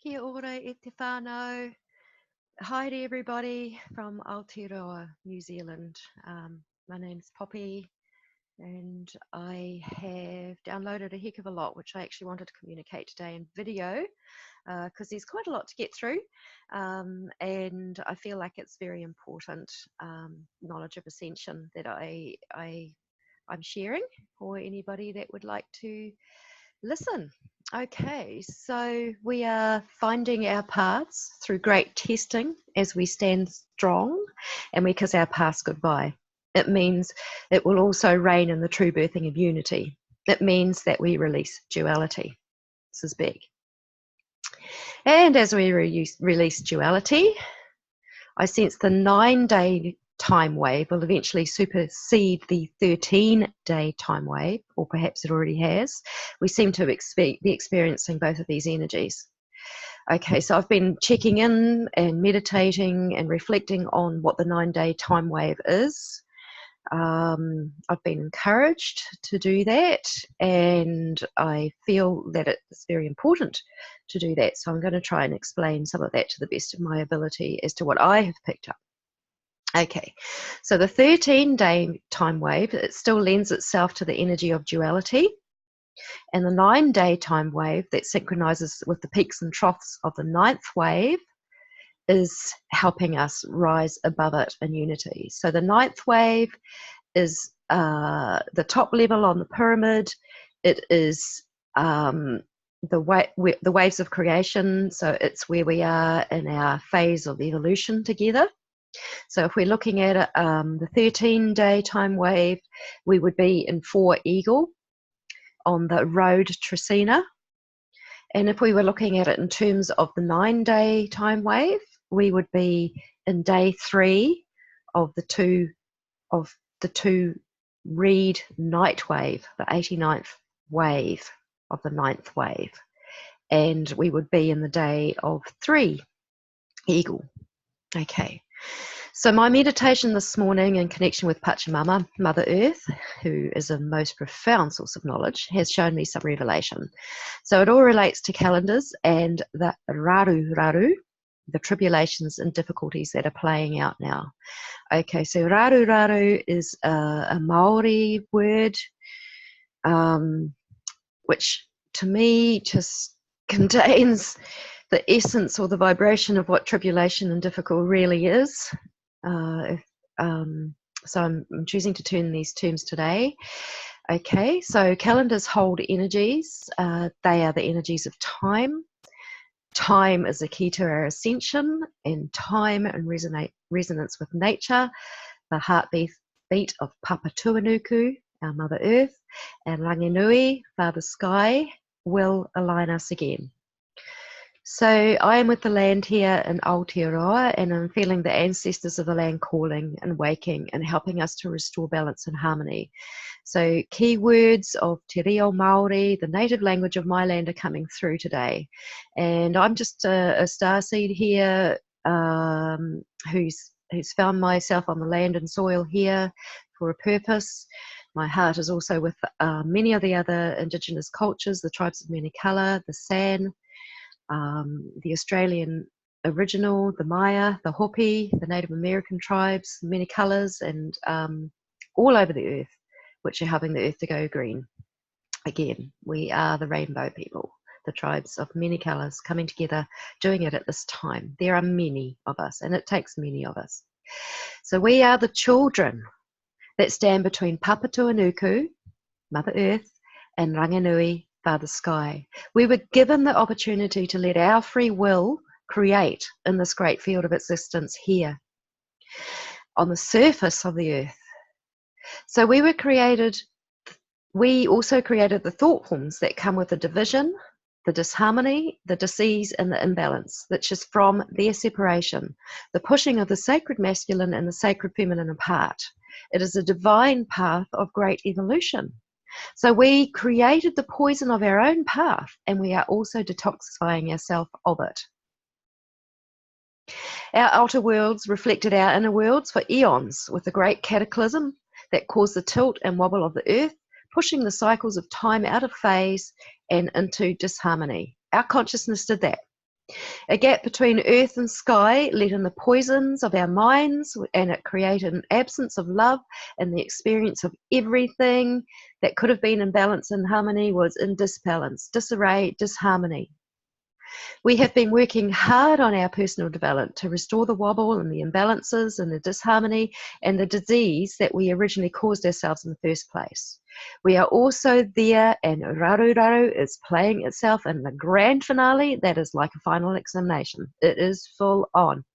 Kia ora e te whānau. Hi to everybody from Aotearoa, New Zealand. My name's Poppy and I have downloaded a heck of a lot which I actually wanted to communicate today in video because there's quite a lot to get through and I feel like it's very important knowledge of ascension that I'm sharing for anybody that would like to listen. Okay, so we are finding our paths through great testing as we stand strong and we kiss our past goodbye. It means it will also reign in the true birthing of unity. It means that we release duality. This is big. And as we release duality, I sense the 9-day time wave will eventually supersede the 13-day time wave, or perhaps it already has. We seem to be experiencing both of these energies. Okay, so I've been checking in and meditating and reflecting on what the 9-day time wave is. I've been encouraged to do that, and I feel that it's very important to do that. So I'm going to try and explain some of that to the best of my ability as to what I have picked up. Okay, so the 13-day time wave, it still lends itself to the energy of duality. And the 9-day time wave that synchronizes with the peaks and troughs of the 9th wave is helping us rise above it in unity. So the 9th wave is the top level on the pyramid. It is the waves of creation. So it's where we are in our phase of evolution together. So if we're looking at the 13-day time wave, we would be in 4 Eagle on the road Tresina. And if we were looking at it in terms of the 9-day time wave, we would be in day 3 of the two reed night wave, the 89th wave of the 9th wave. And we would be in the day of 3 Eagle. Okay. So my meditation this morning in connection with Pachamama, Mother Earth, who is a most profound source of knowledge, has shown me some revelation. So it all relates to calendars and the raruraru, the tribulations and difficulties that are playing out now. Okay, so raruraru is a Maori word, which to me just contains the essence or the vibration of what tribulation and difficult really is. So I'm choosing to turn these terms today. Okay, so calendars hold energies. They are the energies of time. Time is the key to our ascension, and time and resonance with nature, the heartbeat of Papa Tuanuku, our Mother Earth, and Ranginui, Father Sky, will align us again. So I am with the land here in Aotearoa, and I'm feeling the ancestors of the land calling and waking and helping us to restore balance and harmony. So key words of Te Reo Māori, the native language of my land, are coming through today. And I'm just a starseed here who's found myself on the land and soil here for a purpose. My heart is also with many of the other Indigenous cultures, the tribes of many colour, the San, the Australian Aboriginal, the Maya, the Hopi, the Native American tribes, many colours, and all over the earth, which are helping the earth to go green. Again, we are the rainbow people, the tribes of many colours coming together, doing it at this time. There are many of us, and it takes many of us. So we are the children that stand between Papa Tuanuku, Mother Earth, and Ranginui, Father Sky. We were given the opportunity to let our free will create in this great field of existence here on the surface of the earth. So we also created the thought forms that come with the division, the disharmony, the disease, and the imbalance, which is from their separation, the pushing of the sacred masculine and the sacred feminine apart. It is a divine path of great evolution. So we created the poison of our own path, and we are also detoxifying ourselves of it. Our outer worlds reflected our inner worlds for eons, with the great cataclysm that caused the tilt and wobble of the earth, pushing the cycles of time out of phase and into disharmony. Our consciousness did that. A gap between earth and sky let in the poisons of our minds, and it created an absence of love, and the experience of everything that could have been in balance and harmony was in disbalance, disarray, disharmony. We have been working hard on our personal development to restore the wobble and the imbalances and the disharmony and the disease that we originally caused ourselves in the first place. We are also there, and raruraru is playing itself in the grand finale that is like a final examination. It is full on.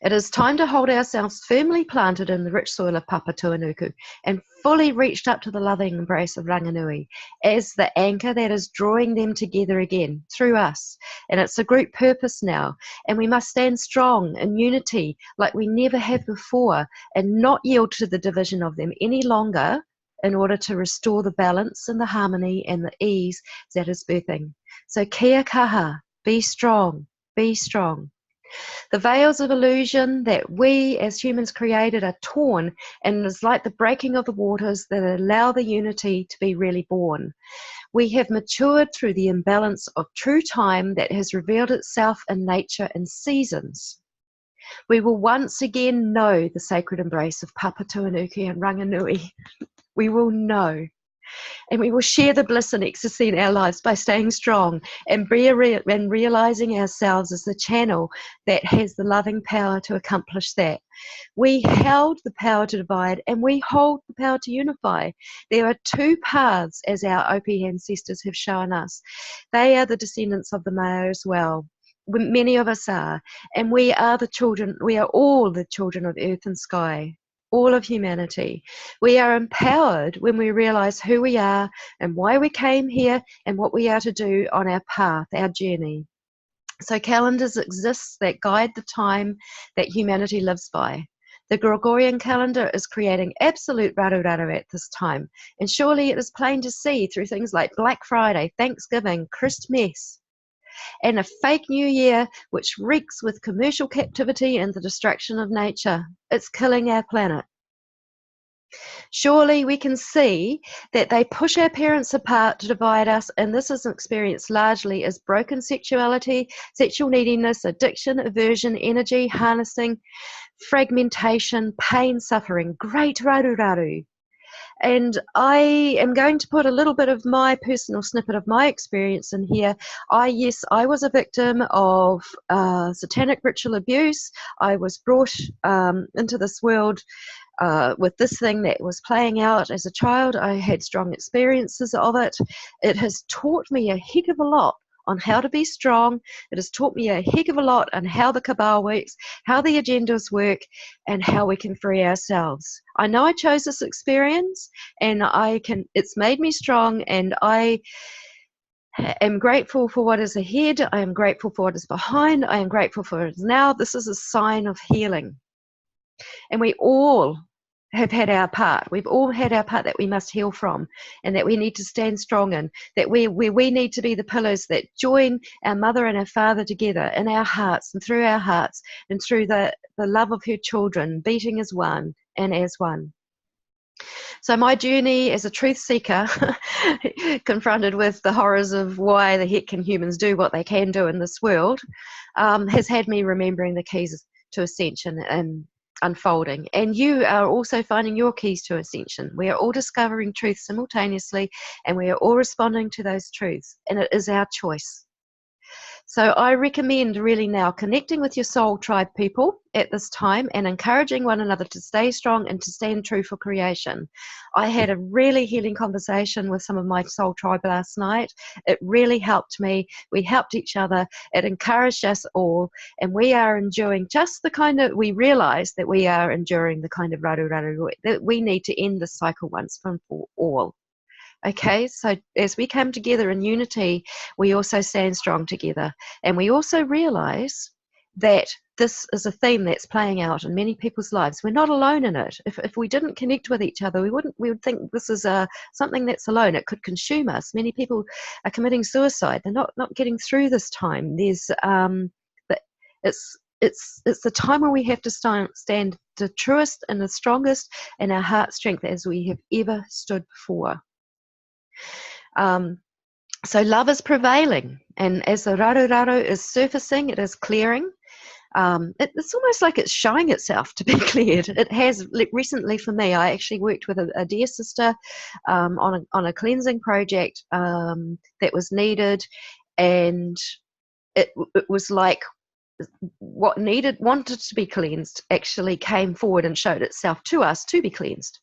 It is time to hold ourselves firmly planted in the rich soil of Papatuanuku and fully reached up to the loving embrace of Ranganui as the anchor that is drawing them together again through us. And it's a group purpose now, and we must stand strong in unity like we never have before and not yield to the division of them any longer in order to restore the balance and the harmony and the ease that is birthing. So kia kaha, be strong, be strong. The veils of illusion that we as humans created are torn, and it's like the breaking of the waters that allow the unity to be really born. We have matured through the imbalance of true time that has revealed itself in nature and seasons. We will once again know the sacred embrace of Papatuanuku and Ranganui. We will know. And we will share the bliss and ecstasy in our lives by staying strong and realizing ourselves as the channel that has the loving power to accomplish that. We held the power to divide, and we hold the power to unify. There are two paths, as our Opi ancestors have shown us. They are the descendants of the Mayan as well. Many of us are, and we are the children. We are all the children of earth and sky. All of humanity. We are empowered when we realize who we are and why we came here and what we are to do on our path, our journey. So calendars exist that guide the time that humanity lives by. The Gregorian calendar is creating absolute raruraru at this time, and surely it is plain to see through things like Black Friday, Thanksgiving, Christmas, and a fake New Year which reeks with commercial captivity and the destruction of nature. It's killing our planet. Surely we can see that they push our parents apart to divide us, and this is experienced largely as broken sexuality, sexual neediness, addiction, aversion, energy, harnessing, fragmentation, pain, suffering. Great raruraru. And I am going to put a little bit of my personal snippet of my experience in here. Yes, I was a victim of satanic ritual abuse. I was brought into this world with this thing that was playing out as a child. I had strong experiences of it. It has taught me a heck of a lot on how to be strong. It has taught me a heck of a lot on how the cabal works, how the agendas work, and how we can free ourselves. I know I chose this experience, and it's made me strong, and I am grateful for what is ahead. I am grateful for what is behind. I am grateful for what is now. This is a sign of healing. And we all have had our part. We've all had our part that we must heal from, and that we need to stand strong in, that we need to be the pillars that join our mother and our father together in our hearts and through our hearts and through the love of her children, beating as one and as one. So my journey as a truth seeker, confronted with the horrors of why the heck can humans do what they can do in this world, has had me remembering the keys to ascension and unfolding. And you are also finding your keys to ascension. We are all discovering truth simultaneously, and we are all responding to those truths, and it is our choice. So I recommend really now connecting with your soul tribe people at this time and encouraging one another to stay strong and to stand true for creation. I had a really healing conversation with some of my soul tribe last night. It really helped me. We helped each other. It encouraged us all, and we are enduring just the kind of, we realize that we are enduring the kind of raruraru that we need to end this cycle once and for all. Okay, so as we come together in unity, we also stand strong together. And we also realize that this is a theme that's playing out in many people's lives. We're not alone in it. If we didn't connect with each other, we would think this is something that's alone. It could consume us. Many people are committing suicide. They're not getting through this time. There's it's the time where we have to stand the truest and the strongest in our heart strength as we have ever stood before. So love is prevailing, and as the raruraru is surfacing, it is clearing. It's almost like it's showing itself to be cleared. It has recently for me. I actually worked with a dear sister on a cleansing project that was needed, and it was like what wanted to be cleansed actually came forward and showed itself to us to be cleansed.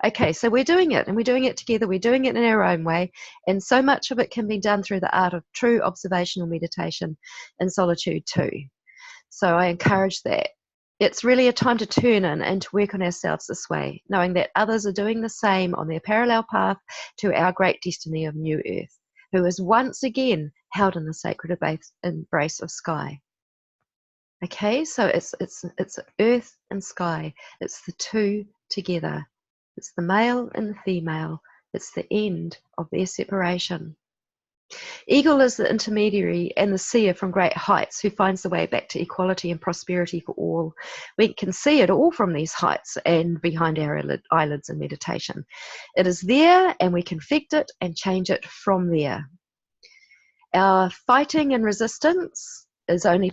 Okay, so we're doing it, and we're doing it together. We're doing it in our own way, and so much of it can be done through the art of true observational meditation and solitude too. So I encourage that. It's really a time to turn in and to work on ourselves this way, knowing that others are doing the same on their parallel path to our great destiny of New Earth, who is once again held in the sacred embrace of sky. Okay, so it's earth and sky. It's the two together. It's the male and the female. It's the end of their separation. Eagle is the intermediary and the seer from great heights who finds the way back to equality and prosperity for all. We can see it all from these heights and behind our eyelids in meditation. It is there, and we can affect it and change it from there. Our fighting and resistance is only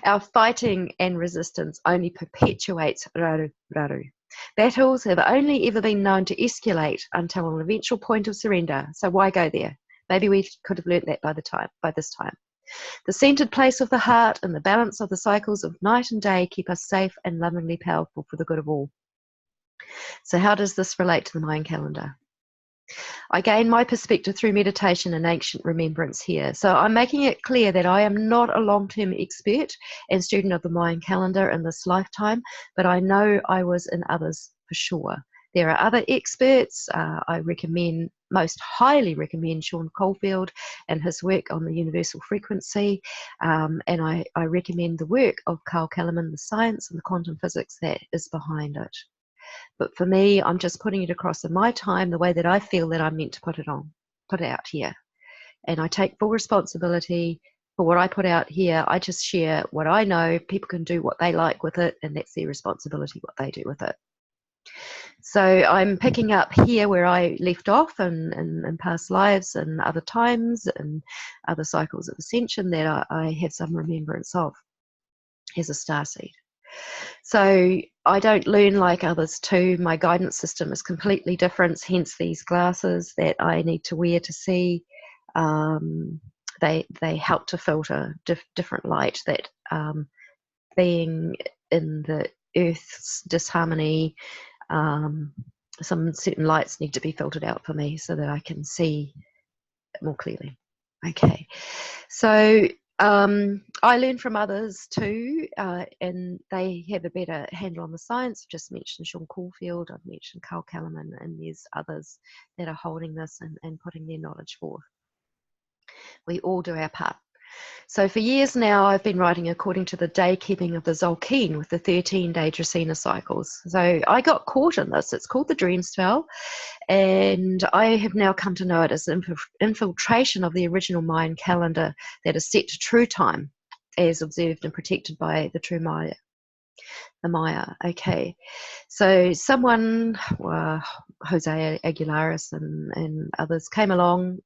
our fighting and resistance only perpetuates raruraru. Battles have only ever been known to escalate until an eventual point of surrender. So why go there? Maybe we could have learnt that by this time. The centered place of the heart and the balance of the cycles of night and day keep us safe and lovingly powerful for the good of all. So how does this relate to the Mayan calendar? I gain my perspective through meditation and ancient remembrance here. So I'm making it clear that I am not a long-term expert and student of the Mayan calendar in this lifetime, but I know I was in others for sure. There are other experts. I most highly recommend Sean Caulfield and his work on the universal frequency. And I recommend the work of Carl Kellerman, the science and the quantum physics that is behind it. But for me, I'm just putting it across in my time the way that I feel that I'm meant to put it out here. And I take full responsibility for what I put out here. I just share what I know. People can do what they like with it, and that's their responsibility, what they do with it. So I'm picking up here where I left off in past lives and other times and other cycles of ascension that I have some remembrance of as a starseed. So I don't learn like others too. My guidance system is completely different, hence these glasses that I need to wear to see. They help to filter different light that being in the earth's disharmony, some certain lights need to be filtered out for me so that I can see more clearly. Okay, so I learn from others too, and they have a better handle on the science. I've just mentioned Sean Caulfield, I've mentioned Carl Kellerman, and there's others that are holding this and putting their knowledge forth. We all do our part. So for years now, I've been writing according to the day keeping of the Zolkeen with the 13-day Dracena cycles. So I got caught in this. It's called the dream spell. And I have now come to know it as infiltration of the original Mayan calendar that is set to true time as observed and protected by the true Maya. The Maya, okay. So someone, Jose Aguilares and others came along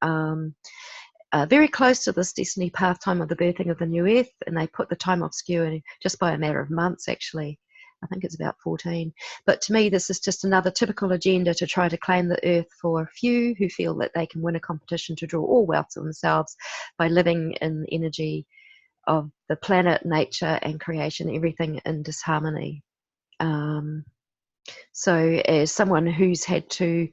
very close to this destiny path time of the birthing of the new earth, and they put the time obscure just by a matter of months actually. I think it's about 14. But to me, this is just another typical agenda to try to claim the earth for a few who feel that they can win a competition to draw all wealth to themselves by living in the energy of the planet, nature, and creation, everything in disharmony. So as someone who's had to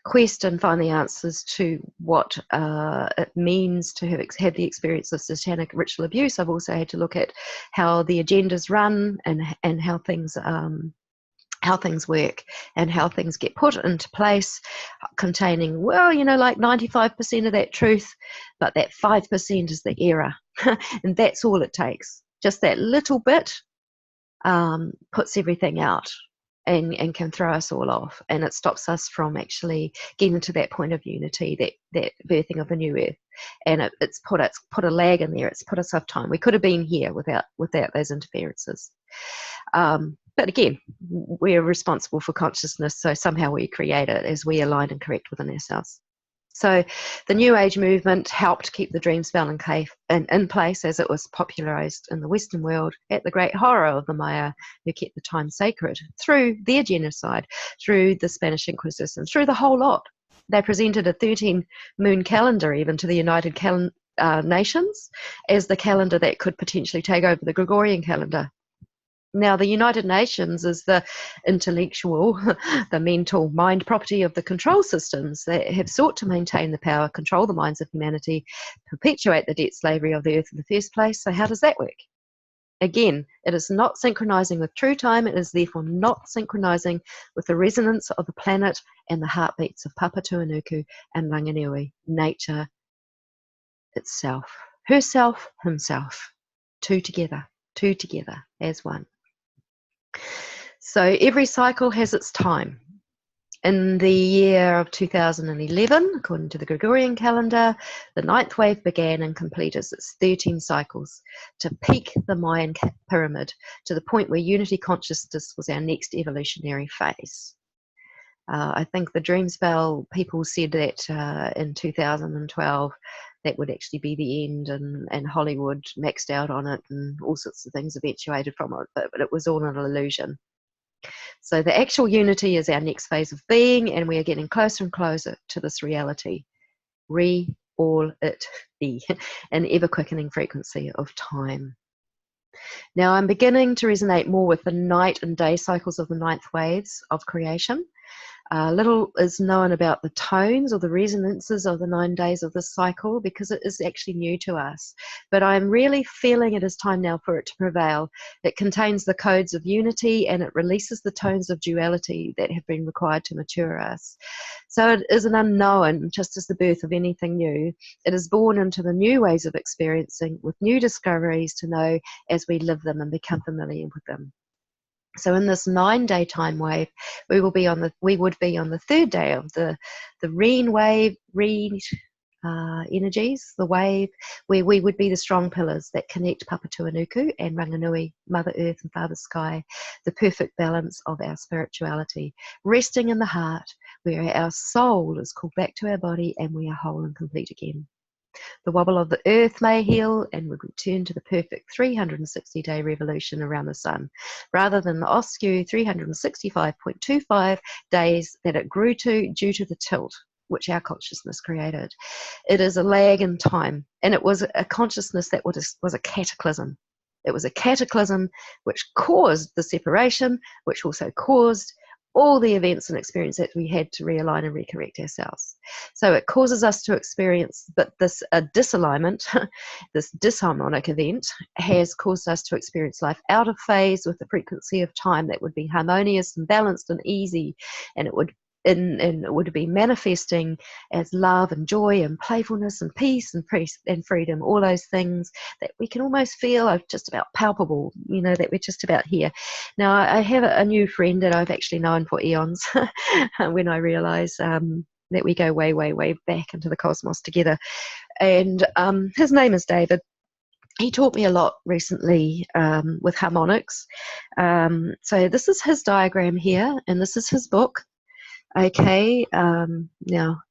quest and find the answers to what it means to have had the experience of satanic ritual abuse, I've also had to look at how the agendas run and how things work and how things get put into place, containing, well, like 95% of that truth, but that 5% is the error. And that's all it takes. Just that little bit puts everything out and can throw us all off. And it stops us from actually getting to that point of unity, that birthing of the new earth. And it's put a lag in there. It's put us off time. We could have been here without those interferences. But again, we're responsible for consciousness, so somehow we create it as we align and correct within ourselves. So the New Age movement helped keep the dream spell in place as it was popularized in the Western world at the great horror of the Maya, who kept the time sacred through their genocide, through the Spanish Inquisition, through the whole lot. They presented a 13-moon calendar even to the United Nations as the calendar that could potentially take over the Gregorian calendar. Now, the United Nations is the intellectual, the mental mind property of the control systems that have sought to maintain the power, control the minds of humanity, perpetuate the debt slavery of the earth in the first place. So how does that work? Again, it is not synchronizing with true time. It is therefore not synchronizing with the resonance of the planet and the heartbeats of Papatuanuku and Ranganui, nature itself. Herself, himself. Two together as one. So every cycle has its time. In the year of 2011, according to the Gregorian calendar, the ninth wave began and completed its 13 cycles to peak the Mayan pyramid to the point where unity consciousness was our next evolutionary phase. I think the dream spell, people said that in 2012 that would actually be the end, and Hollywood maxed out on it and all sorts of things eventuated from it, but it was all an illusion. So the actual unity is our next phase of being, and we are getting closer and closer to this reality. All it be, an ever-quickening frequency of time. Now I'm beginning to resonate more with the night and day cycles of the ninth waves of creation. Little is known about the tones or the resonances of the 9 days of this cycle because it is actually new to us. But I'm really feeling it is time now for it to prevail. It contains the codes of unity and it releases the tones of duality that have been required to mature us. So it is an unknown, just as the birth of anything new. It is born into the new ways of experiencing with new discoveries to know as we live them and become familiar with them. So in this 9-day time wave, we would be on the third day of the Reen wave, energies, the wave where we would be the strong pillars that connect Papatuanuku and Ranganui, Mother Earth and Father Sky, the perfect balance of our spirituality, resting in the heart where our soul is called back to our body and we are whole and complete again. The wobble of the earth may heal and would return to the perfect 360-day revolution around the sun, rather than the askew 365.25 days that it grew to due to the tilt which our consciousness created. It is a lag in time, and it was a consciousness that was a cataclysm. It was a cataclysm which caused the separation, which also caused all the events and experience that we had to realign and recorrect ourselves. So it causes us to experience, but this disalignment, this disharmonic event has caused us to experience life out of phase with the frequency of time that would be harmonious and balanced and easy, and it would be manifesting as love and joy and playfulness and peace and freedom, all those things that we can almost feel are just about palpable, that we're just about here. Now, I have a new friend that I've actually known for eons when I realise that we go way, way, way back into the cosmos together. And his name is David. He taught me a lot recently with harmonics. So this is his diagram here, and this is his book. Okay, now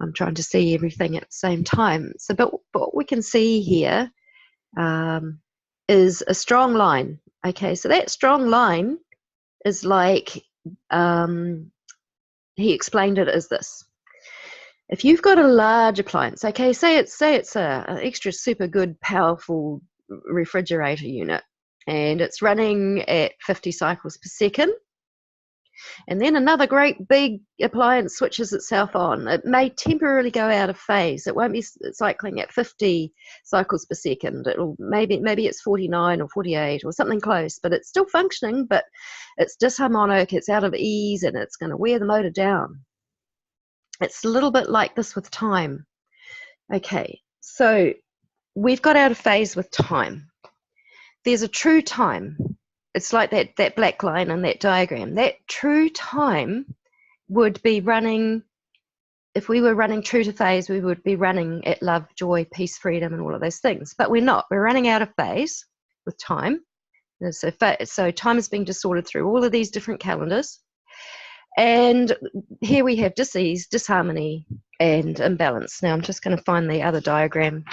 I'm trying to see everything at the same time. So, but what we can see here is a strong line. Okay, so that strong line is like, he explained it as this. If you've got a large appliance, okay, say it's an extra super good, powerful refrigerator unit, and it's running at 50 cycles per second. And then another great big appliance switches itself on. It may temporarily go out of phase. It won't be cycling at 50 cycles per second. Maybe it's 49 or 48 or something close, but it's still functioning, but it's disharmonic, it's out of ease, and it's going to wear the motor down. It's a little bit like this with time. Okay, so we've got out of phase with time. There's a true time. It's like that black line in that diagram. That true time would be running, if we were running true to phase, we would be running at love, joy, peace, freedom, and all of those things. But we're not. We're running out of phase with time. So time is being distorted through all of these different calendars. And here we have dis-ease, disharmony, and imbalance. Now I'm just going to find the other diagram,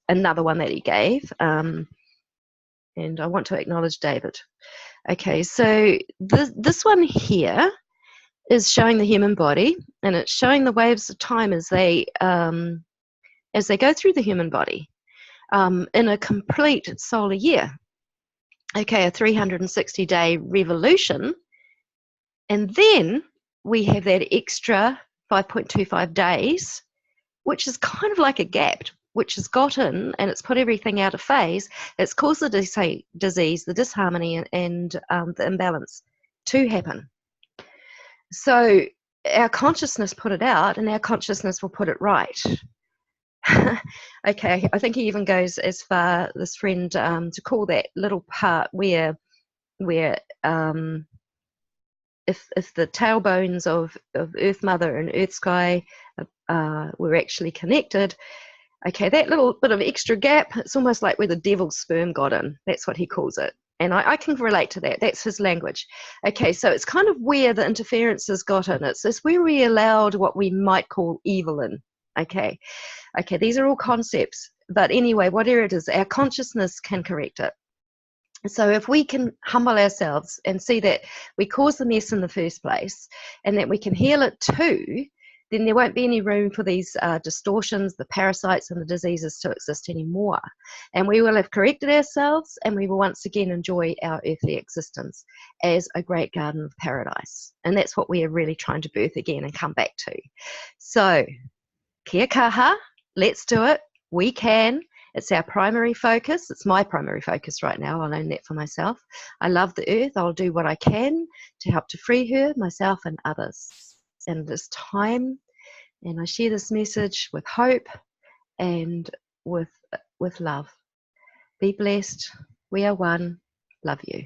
another one that he gave, and I want to acknowledge David. Okay, so this one here is showing the human body, and it's showing the waves of time as they go through the human body in a complete solar year. Okay, a 360-day revolution, and then we have that extra 5.25 days, which is kind of like a gap, which has gotten and it's put everything out of phase. It's caused the disease, the disharmony, and the imbalance to happen. So our consciousness put it out, and our consciousness will put it right. Okay, I think he even goes as far, this friend, to call that little part where if the tailbones of Earth Mother and Earth Sky were actually connected, okay, that little bit of extra gap, it's almost like where the devil's sperm got in. That's what he calls it. And I can relate to that. That's his language. Okay, so it's kind of where the interferences got in. It's where we allowed what we might call evil in. Okay, these are all concepts. But anyway, whatever it is, our consciousness can correct it. So if we can humble ourselves and see that we caused the mess in the first place and that we can heal it too, then there won't be any room for these distortions, the parasites and the diseases to exist anymore. And we will have corrected ourselves, and we will once again enjoy our earthly existence as a great garden of paradise. And that's what we are really trying to birth again and come back to. So, kia kaha, let's do it. We can. It's our primary focus. It's my primary focus right now. I'll own that for myself. I love the earth. I'll do what I can to help to free her, myself, and others. And this time, and I share this message with hope and with love. Be blessed. We are one. Love you.